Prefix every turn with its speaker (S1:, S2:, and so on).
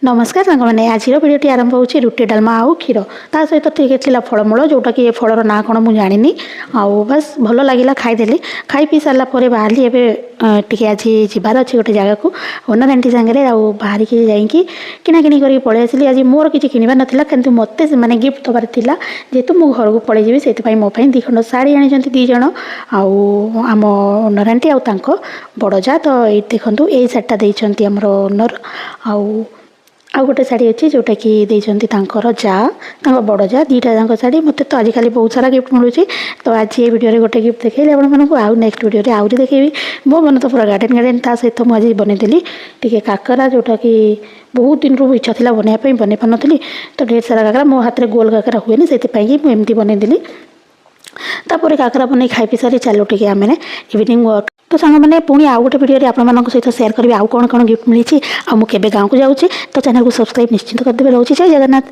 S1: नमस्कार सांग मैंने आज भिडियोटी आरंभ होची रुटी डालमा आउ क्षीर ता सहित टे फलमूल जोटा कि फलर ना कौन मुझे जानी आउ बस भल लगे खाईदेली खाई पी सारा बाहरी एवं आज जबार अच्छे गोटे जगह को ओनर आंटी सागर बाहर की जाकि किणाकिणी कर पलि आसली आज मोर किसी किणवार नाला कि मत मैंने गिफ्ट दबार था जेहेतु मु घर को पलि से मोपाई दी खंड शाढ़ी आनी दीज आम ओनर आंटी आउ बड़ जा तो ये देखूँ यही शाढ़ीटा देती आमर ओनर आउ गोटे शाढ़ी अच्छी जोटा कि देती जा बड़ जा दीटा जाक शाढ़ी मत तो आजिकल बहुत सारा गिफ्ट मिलूँ तो आज ये वीडियो गोटे गिफ्ट देखिए आपको आउ नेक्स्ट वीडियो आहरी देखी मो मन तो पूरा गार्डन गार्डन ता सहित मुझे बनईदेली टी काकरा जोटा कि बहुत दिन रू इच्छा था बनवाई बन पानी तो ढेर सारा काकरा मो हाथ में गोल काकरा हुए से मुझे बनईदेली तापर काकरा बन खाई पी सारी चलो टे आम इवनिंग वर्क तो सांग मैंने पुणी आउ गोटे वीडियो आप सहित सेयार करी आउ कौन कौन गिफ्ट मिली आ मुझे गाँव को जाऊँगी तो चैनल को सब्सक्राइब निश्चिंत करदे। रोचे जय जगन्नाथ।